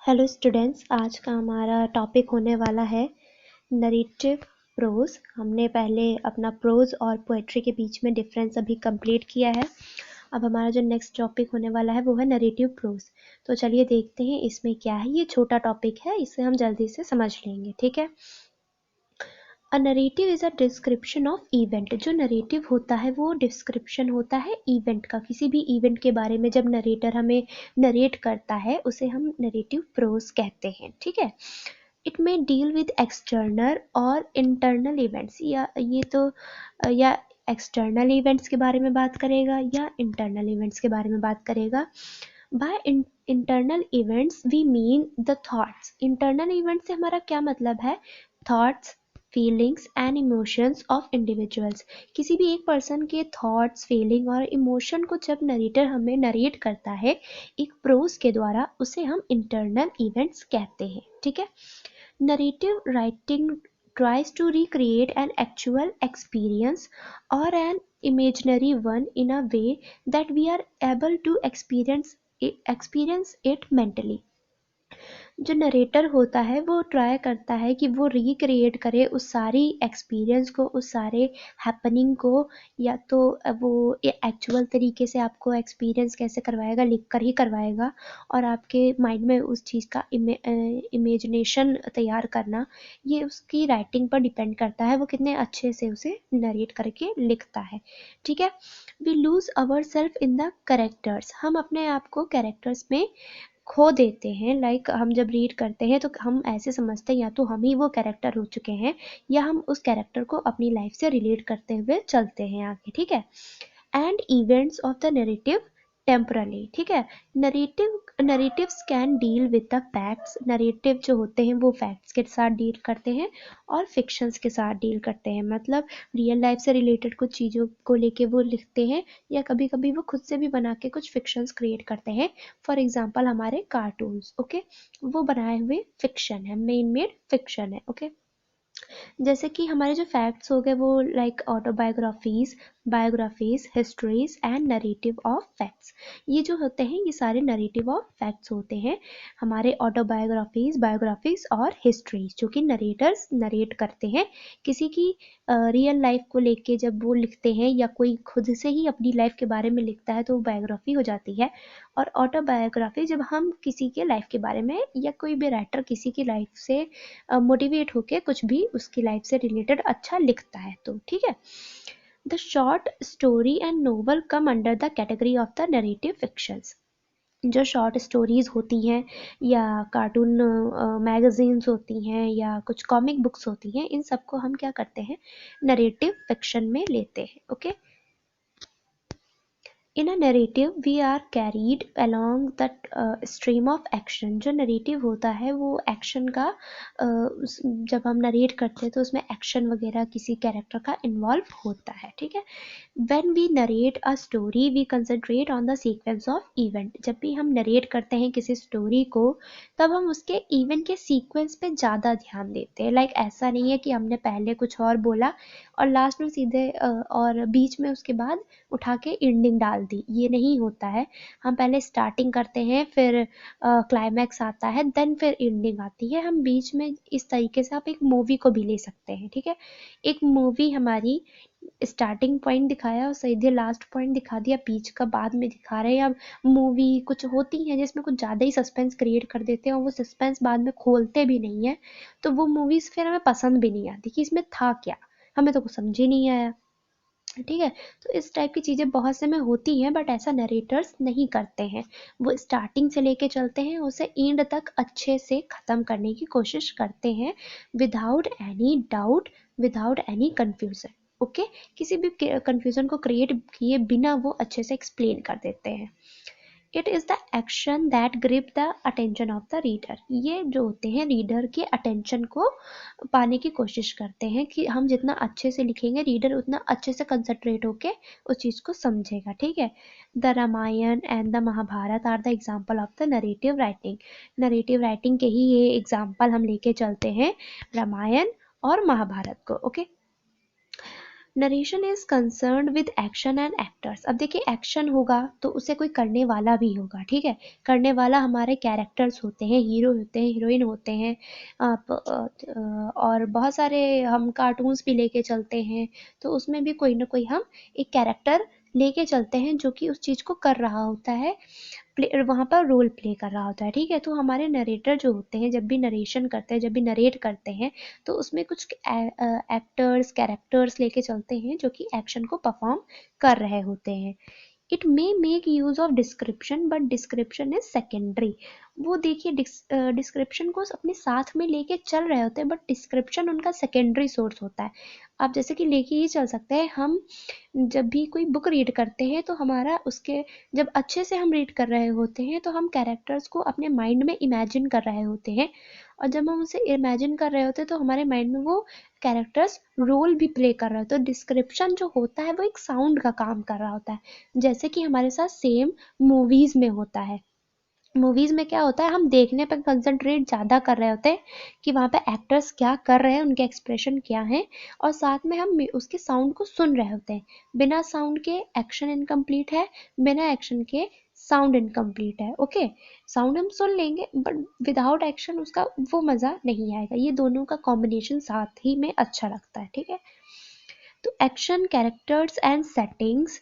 Hello students, आज का हमारा टॉपिक होने वाला है नरेटिव प्रोज। हमने पहले अपना प्रोज और पोएट्री के बीच में डिफरेंस अभी कंप्लीट किया है। अब हमारा जो नेक्स्ट टॉपिक होने वाला है वो है नरेटिव प्रोज। तो चलिए देखते हैं इसमें क्या है। ये छोटा टॉपिक है, इसे हम जल्दी से समझ लेंगे, ठीक है। अ narrative is a description of event. जो नरेटिव होता है वो डिस्क्रिप्शन होता है इवेंट का। किसी भी इवेंट के बारे में जब नरेटर हमें नरेट करता है उसे हम नरेटिव प्रोज कहते हैं, ठीक है। इट में डील विद एक्सटर्नल और इंटरनल इवेंट्स, या ये तो या एक्सटर्नल इवेंट्स के बारे में बात करेगा या इंटरनल इवेंट्स के बारे में बात करेगा। By internal events we mean the thoughts. Internal event से हमारा क्या मतलब है? Thoughts, feelings and emotions of individuals. किसी भी एक पर्सन के थॉट्स, फीलिंग और इमोशन को जब नरेटर हमें नरेट करता है एक प्रोज के द्वारा, उसे हम इंटरनल इवेंट्स कहते हैं, ठीक है। Narrative writing tries to recreate an actual experience or an imaginary one in a way that we are able to experience it mentally. जो नरेटर होता है वो ट्राई करता है कि वो रिक्रिएट करे उस सारी एक्सपीरियंस को, उस सारे हैपनिंग को, या तो वो एक्चुअल तरीके से आपको एक्सपीरियंस कैसे करवाएगा, लिख कर ही करवाएगा, और आपके माइंड में उस चीज़ का इमेजिनेशन तैयार करना, ये उसकी राइटिंग पर डिपेंड करता है, वो कितने अच्छे से उसे नरेट करके लिखता है, ठीक है। We lose our self in the characters. हम अपने आप को कैरेक्टर्स में खो देते हैं। लाइक हम जब रीड करते हैं तो हम ऐसे समझते हैं या तो हम ही वो कैरेक्टर हो चुके हैं या हम उस कैरेक्टर को अपनी लाइफ से रिलेट करते हुए चलते हैं आगे, ठीक है। And events of the narrative temporarily, ठीक है। Narratives can deal with the facts. Narrative जो होते हैं वो फैक्ट्स के साथ डील करते हैं और फिक्शंस के साथ डील करते हैं। मतलब रियल लाइफ से रिलेटेड कुछ चीज़ों को लेके वो लिखते हैं, या कभी कभी वो खुद से भी बना के कुछ फिक्शंस क्रिएट करते हैं। फॉर एग्जाम्पल हमारे कार्टून्स, ओके, वो बनाए हुए फिक्शन है, मेन मेड फिक्शन है, ओके। जैसे कि हमारे जो फैक्ट्स हो गए वो like autobiographies, biographies, histories and narrative of facts. ये जो होते हैं ये सारे नरेटिव ऑफ फैक्ट्स होते हैं। हमारे ऑटोबायोग्राफीज, बायोग्राफीज और हिस्ट्रीज जो कि नरेटर्स नरेट करते हैं किसी की रियल लाइफ को लेके। जब वो लिखते हैं या कोई खुद से ही अपनी लाइफ के बारे में लिखता है तो वो बायोग्राफी हो जाती है। और ऑटोबायोग्राफी जब हम किसी के लाइफ के बारे में, या कोई भी राइटर किसी की लाइफ से मोटिवेट होके कुछ भी उसकी लाइफ से रिलेटेड अच्छा लिखता है, तो ठीक है। The short story and novel come under the category of the narrative fictions. जो शॉर्ट स्टोरीज होती हैं या कार्टून मैगजीन्स होती हैं या कुछ कॉमिक बुक्स होती हैं, इन सबको हम क्या करते हैं, नरेटिव फिक्शन में लेते हैं, okay. In a narrative we are carried along that stream of action. जो नरेटिव होता है वो एक्शन का जब हम नरेट करते हैं तो उसमें एक्शन वगैरह किसी कैरेक्टर का इन्वॉल्व होता है, ठीक है। When we narrate a story, we concentrate on the sequence of event. जब भी हम नरेट करते हैं किसी स्टोरी को तब हम उसके इवेंट के सीक्वेंस पे ज़्यादा ध्यान देते हैं। लाइक ऐसा नहीं है कि हमने पहले कुछ और बोला और लास्ट में सीधे और बीच में उसके बाद उठा के एंडिंग डाल दी, ये नहीं होता है। हम पहले स्टार्टिंग करते हैं, फिर क्लाइमैक्स आता है, देन फिर एंडिंग आती है। हम बीच में इस तरीके से आप एक मूवी को भी ले सकते हैं, ठीक है। एक मूवी हमारी स्टार्टिंग पॉइंट दिखाया और सीधे लास्ट पॉइंट दिखा दिया, बीच का बाद में दिखा रहे हैं। या मूवी कुछ होती है जिसमें कुछ ज़्यादा ही सस्पेंस क्रिएट कर देते हैं और वो सस्पेंस बाद में खोलते भी नहीं है, तो वो मूवीज़ फिर हमें पसंद भी नहीं आती कि इसमें था क्या, हमें तो कुछ समझ ही नहीं आया, ठीक है। तो इस टाइप की चीज़ें बहुत से में होती हैं, बट ऐसा नरेटर्स नहीं करते हैं। वो स्टार्टिंग से लेके चलते हैं, उसे एंड तक अच्छे से ख़त्म करने की कोशिश करते हैं, without any doubt, without any confusion, okay. किसी भी कन्फ्यूज़न को क्रिएट किए बिना वो अच्छे से एक्सप्लेन कर देते हैं। It is the action that grip the attention of the reader. ये जो होते हैं रीडर के अटेंशन को पाने की कोशिश करते हैं कि हम जितना अच्छे से लिखेंगे रीडर उतना अच्छे से कंसंट्रेट होके उस चीज़ को समझेगा, ठीक है। The Ramayan and the Mahabharat are the example of the narrative writing. Narrative writing के ही ये एग्जाम्पल हम लेके चलते हैं, रामायण और महाभारत को, okay. Narration is concerned with action and actors. अब देखिए एक्शन होगा तो उसे कोई करने वाला भी होगा, ठीक है। करने वाला हमारे कैरेक्टर्स होते हैं, हीरो होते हैं, हीरोइन होते हैं, और बहुत सारे हम कार्टून्स भी लेके चलते हैं, तो उसमें भी कोई ना कोई हम एक कैरेक्टर लेके चलते हैं जो कि उस चीज़ को कर रहा होता है, वहाँ पर रोल प्ले कर रहा होता है, ठीक है। तो हमारे नरेटर जो होते हैं जब भी नरेशन करते हैं, जब भी नरेट करते हैं, तो उसमें कुछ एक्टर्स कैरेक्टर्स लेके चलते हैं जो कि एक्शन को परफॉर्म कर रहे होते हैं। It may make use of description but description is secondary. वो देखिए डिस्क्रिप्शन को अपने साथ में लेके चल रहे होते हैं बट डिस्क्रिप्शन उनका सेकेंडरी सोर्स होता है। आप जैसे कि लेके ही चल सकते हैं, हम जब भी कोई बुक रीड करते हैं तो हमारा उसके जब अच्छे से हम रीड कर रहे होते हैं तो हम कैरेक्टर्स को अपने माइंड में इमेजिन कर रहे होते हैं, और जब हम उसे इमेजिन कर रहे होते हैं तो हमारे माइंड में वो कैरेक्टर्स रोल भी प्ले कर रहे होते हैं। तो डिस्क्रिप्शन जो होता है वो एक साउंड का काम कर रहा होता है, जैसे कि हमारे साथ सेम मूवीज में होता है। मूवीज में क्या होता है, हम देखने पर कंसंट्रेट ज़्यादा कर रहे होते हैं कि वहाँ पे एक्टर्स क्या कर रहे हैं, उनके एक्सप्रेशन क्या हैं, और साथ में हम उसके साउंड को सुन रहे होते हैं। बिना साउंड के एक्शन इनकम्प्लीट है, बिना एक्शन के साउंड इनकम्प्लीट है। ओके, साउंड हम सुन लेंगे बट विदाउट एक्शन उसका वो मज़ा नहीं आएगा। ये दोनों का कॉम्बिनेशन साथ ही में अच्छा लगता है, ठीक है। तो action characters and settings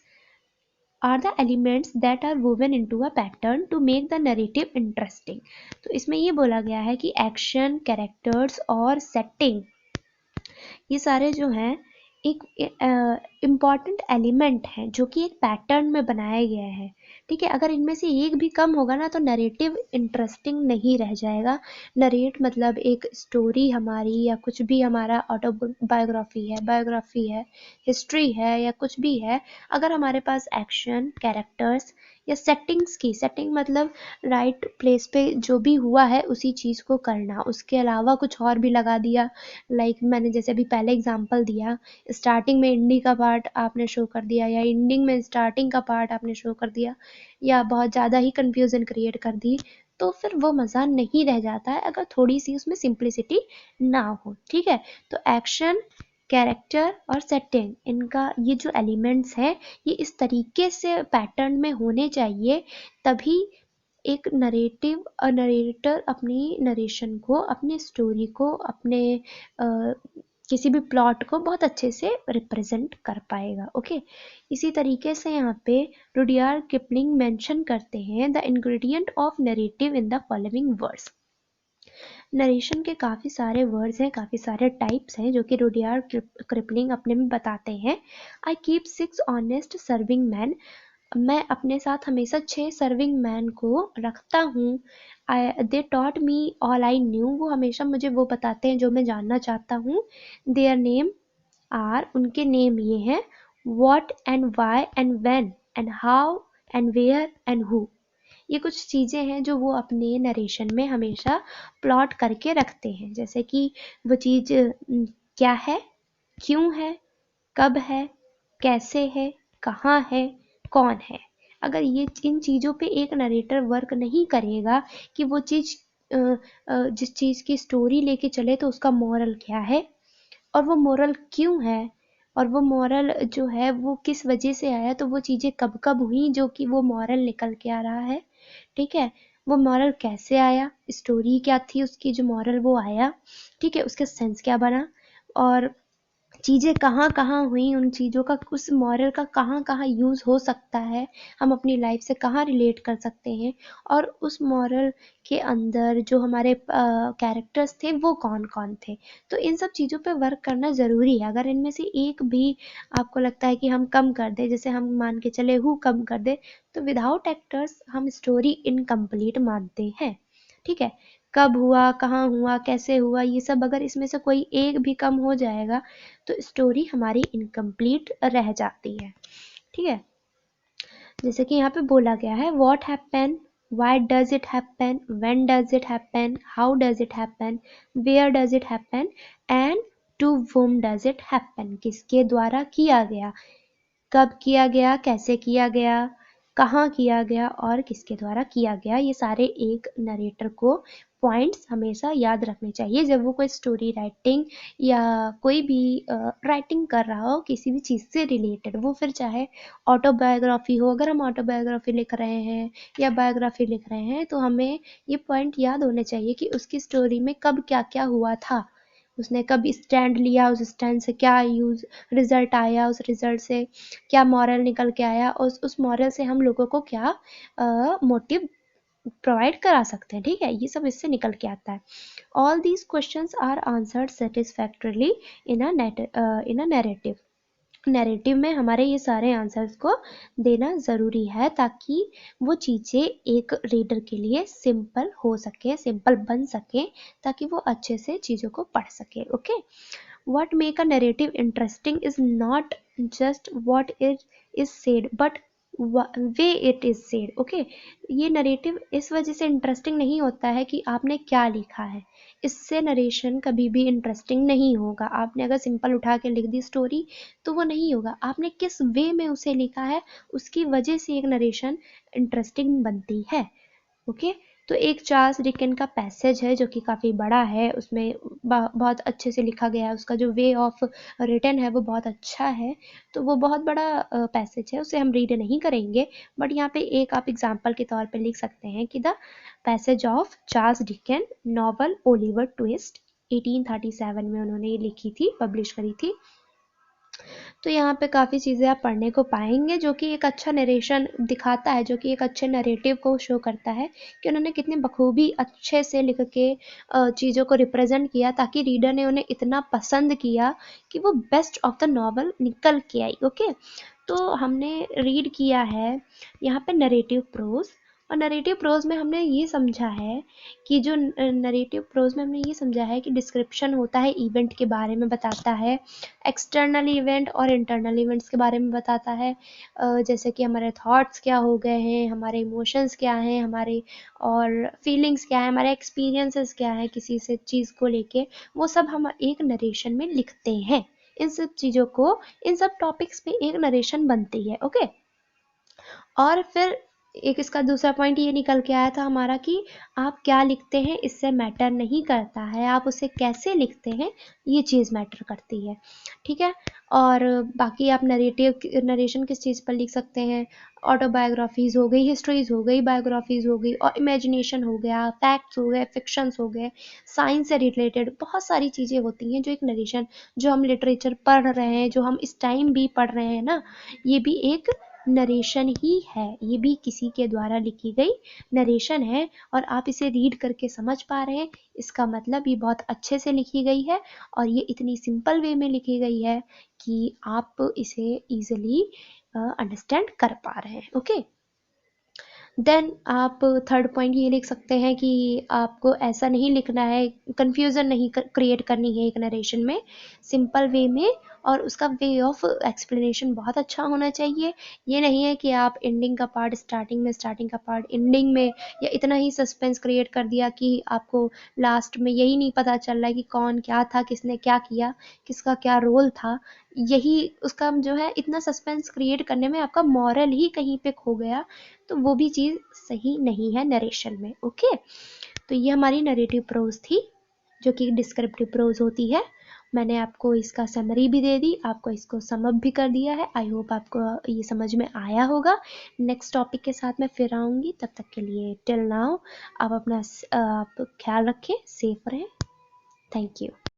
are the elements that are woven into a pattern to make the narrative interesting। तो इसमें ये बोला गया है कि एक्शन कैरेक्टर्स और सेटिंग ये सारे जो हैं एक इम्पॉर्टेंट एलिमेंट हैं जो कि एक पैटर्न में बनाया गया है, ठीक है। अगर इनमें से एक भी कम होगा ना तो नरेटिव इंटरेस्टिंग नहीं रह जाएगा। नरेट मतलब एक स्टोरी हमारी या कुछ भी हमारा ऑटोबायोग्राफी है, बायोग्राफी है, हिस्ट्री है या कुछ भी है, अगर हमारे पास एक्शन कैरेक्टर्स या सेटिंग्स की, सेटिंग मतलब राइट प्लेस पे जो भी हुआ है उसी चीज़ को करना, उसके अलावा कुछ और भी लगा दिया, लाइक मैंने जैसे अभी पहले एग्जांपल दिया, स्टार्टिंग में एंडिंग का पार्ट आपने शो कर दिया या एंडिंग में स्टार्टिंग का पार्ट आपने शो कर दिया, या बहुत ज़्यादा ही कंफ्यूजन क्रिएट कर दी, तो फिर वो मज़ा नहीं रह जाता है अगर थोड़ी सी उसमें सिंप्लिसिटी ना हो, ठीक है। तो एक्शन कैरेक्टर और सेटिंग, इनका ये जो एलिमेंट्स हैं ये इस तरीके से पैटर्न में होने चाहिए, तभी एक नरेटर अपनी नरेशन को, अपनी स्टोरी को, अपने किसी भी प्लॉट को बहुत अच्छे से रिप्रेजेंट कर पाएगा। ओके, इसी तरीके से यहाँ पे रुडियार्ड किपलिंग मेंशन करते हैं the ingredient of narrative in the following words. Narration के काफ़ी सारे वर्ड्स हैं, काफ़ी सारे टाइप्स हैं जो कि रुडियार्ड किपलिंग अपने में बताते हैं। I keep 6 honest serving man, मैं अपने साथ हमेशा 6 सर्विंग मैन को रखता हूँ। They taught me all I knew, वो हमेशा मुझे वो बताते हैं जो मैं जानना चाहता हूँ। देयर नेम आर, उनके नेम ये हैं, what and why and when and how and where and who. ये कुछ चीज़ें हैं जो वो अपने नरेशन में हमेशा प्लॉट करके रखते हैं, जैसे कि वो चीज़ क्या है, क्यों है, कब है, कैसे है, कहाँ है, कौन है। अगर ये इन चीज़ों पे एक नरेटर वर्क नहीं करेगा कि वो चीज़ जिस चीज़ की स्टोरी लेके चले तो उसका मॉरल क्या है और वो मॉरल क्यों है और वो मॉरल जो है वो किस वजह से आया, तो वो चीज़ें कब कब हुई जो कि वो मॉरल निकल के आ रहा है, ठीक है। वो मॉरल कैसे आया, स्टोरी क्या थी उसकी जो मॉरल वो आया, ठीक है, उसका सेंस क्या बना, और चीज़ें कहाँ कहाँ हुई, उन चीज़ों का उस मॉरल का कहाँ कहाँ यूज़ हो सकता है, हम अपनी लाइफ से कहाँ रिलेट कर सकते हैं, और उस मॉरल के अंदर जो हमारे कैरेक्टर्स थे वो कौन कौन थे। तो इन सब चीज़ों पे वर्क करना ज़रूरी है। अगर इनमें से एक भी आपको लगता है कि हम कम कर दें, जैसे हम मान के चले हु कम कर दे, तो विदाउट एक्टर्स हम स्टोरी इनकम्प्लीट मानते हैं, ठीक है। कब हुआ, कहाँ हुआ, कैसे हुआ, ये सब अगर इसमें से कोई एक भी कम हो जाएगा तो स्टोरी हमारी इनकम्प्लीट रह जाती है, ठीक है। जैसे कि यहाँ पे बोला गया है what happen, why does it happen, when does it happen, how does it happen, where does it happen and to whom does it happen. किसके द्वारा किया गया, कब किया गया, कैसे किया गया, कहाँ किया गया और किसके द्वारा किया गया, ये सारे एक नरेटर को पॉइंट्स हमेशा याद रखने चाहिए जब वो कोई स्टोरी राइटिंग या कोई भी राइटिंग कर रहा हो किसी भी चीज़ से रिलेटेड, वो फिर चाहे ऑटोबायोग्राफी हो, अगर हम ऑटोबायोग्राफी लिख रहे हैं या बायोग्राफी लिख रहे हैं तो हमें ये पॉइंट याद होने चाहिए कि उसकी स्टोरी में कब क्या क्या हुआ था, उसने कब स्टैंड लिया, उस स्टैंड से क्या यूज रिजल्ट आया, उस रिजल्ट से क्या मॉरल निकल के आया और उस मॉरल से हम लोगों को क्या मोटिव प्रोवाइड करा सकते हैं। ठीक है, ये सब इससे निकल के आता है। All these questions are answered satisfactorily in a narrative. Narrative में हमारे ये सारे आंसर्स को देना ज़रूरी है ताकि वो चीज़ें एक रीडर के लिए सिंपल हो सके, सिंपल बन सके, ताकि वो अच्छे से चीज़ों को पढ़ सके। Okay, what make a narrative interesting is not just what it is said but way it is said. okay, ये नरेटिव इस वजह से इंटरेस्टिंग नहीं होता है कि आपने क्या लिखा है, इससे नरेशन कभी भी इंटरेस्टिंग नहीं होगा। आपने अगर सिंपल उठा के लिख दी स्टोरी तो वो नहीं होगा, आपने किस वे में उसे लिखा है उसकी वजह से एक नरेशन इंटरेस्टिंग बनती है। ओके, तो एक चार्ल्स डिकेन का पैसेज है जो कि काफ़ी बड़ा है, उसमें बहुत अच्छे से लिखा गया है, उसका जो वे ऑफ रिटन है वो बहुत अच्छा है, तो वो बहुत बड़ा पैसेज है, उसे हम रीड नहीं करेंगे, बट यहाँ पे एक आप एग्जांपल के तौर पे लिख सकते हैं कि the passage of Charles Dickens novel Oliver Twist 1837 में उन्होंने ये लिखी थी, पब्लिश करी थी। तो यहाँ पे काफ़ी चीज़ें आप पढ़ने को पाएंगे जो कि एक अच्छा नरेशन दिखाता है, जो कि एक अच्छे नरेटिव को शो करता है कि उन्होंने कितनी बखूबी अच्छे से लिख के चीज़ों को रिप्रेजेंट किया ताकि रीडर ने उन्हें इतना पसंद किया कि वो बेस्ट ऑफ द नॉवल निकल के आई। ओके, तो हमने रीड किया है यहाँ पे नरेटिव प्रोज, और नरेटिव प्रोज में हमने ये समझा है कि जो नरेटिव प्रोज में हमने ये समझा है कि डिस्क्रिप्शन होता है, इवेंट के बारे में बताता है, एक्सटर्नल इवेंट और इंटरनल इवेंट्स के बारे में बताता है, जैसे कि हमारे थॉट्स क्या हो गए हैं, हमारे इमोशंस क्या हैं, हमारे और फीलिंग्स क्या है, हमारे एक्सपीरियंसेस क्या है किसी से चीज़ को लेके, वो सब हम एक नरेशन में लिखते हैं। इन सब चीज़ों को, इन सब टॉपिक्स पे एक नरेशन बनती है। ओके, और फिर एक इसका दूसरा पॉइंट ये निकल के आया था हमारा कि आप क्या लिखते हैं इससे मैटर नहीं करता है, आप उसे कैसे लिखते हैं ये चीज़ मैटर करती है। ठीक है, और बाकी आप नरेशन किस चीज़ पर लिख सकते हैं, ऑटोबायोग्राफीज़ हो गई, हिस्ट्रीज हो गई, बायोग्राफीज़ हो गई, और इमेजिनेशन हो गया, फैक्ट्स हो गए, फिक्शंस हो गए, साइंस से रिलेटेड बहुत सारी चीज़ें होती हैं जो एक नरेशन, जो हम लिटरेचर पढ़ रहे हैं, जो हम इस टाइम भी पढ़ रहे हैं ना, ये भी एक नरेशन ही है, ये भी किसी के द्वारा लिखी गई नरेशन है, और आप इसे रीड करके समझ पा रहे हैं, इसका मतलब ये बहुत अच्छे से लिखी गई है और ये इतनी सिंपल वे में लिखी गई है कि आप इसे इजीली अंडरस्टैंड कर पा रहे हैं। ओके, देन आप थर्ड पॉइंट ये लिख सकते हैं कि आपको ऐसा नहीं लिखना है, कंफ्यूजन नहीं क्रिएट करनी है एक नरेशन में, सिंपल वे में, और उसका वे ऑफ एक्सप्लेनेशन बहुत अच्छा होना चाहिए। ये नहीं है कि आप एंडिंग का पार्ट स्टार्टिंग में, स्टार्टिंग का पार्ट एंडिंग में, या इतना ही सस्पेंस क्रिएट कर दिया कि आपको लास्ट में यही नहीं पता चल रहा है कि कौन क्या था, किसने क्या किया, किसका क्या रोल था, यही उसका जो है, इतना सस्पेंस क्रिएट करने में आपका मॉरल ही कहीं पे खो गया, तो वो भी चीज़ सही नहीं है नरेशन में। ओके, तो ये हमारी नरेटिव प्रोज थी जो कि डिस्क्रिप्टिव प्रोज होती है। मैंने आपको इसका समरी भी दे दी, आपको इसको समअप भी कर दिया है। आई होप आपको ये समझ में आया होगा। नेक्स्ट टॉपिक के साथ मैं फिर आऊँगी, तब तक के लिए टिल नाउ आप अपना आप ख्याल रखें, सेफ रहें। Thank you.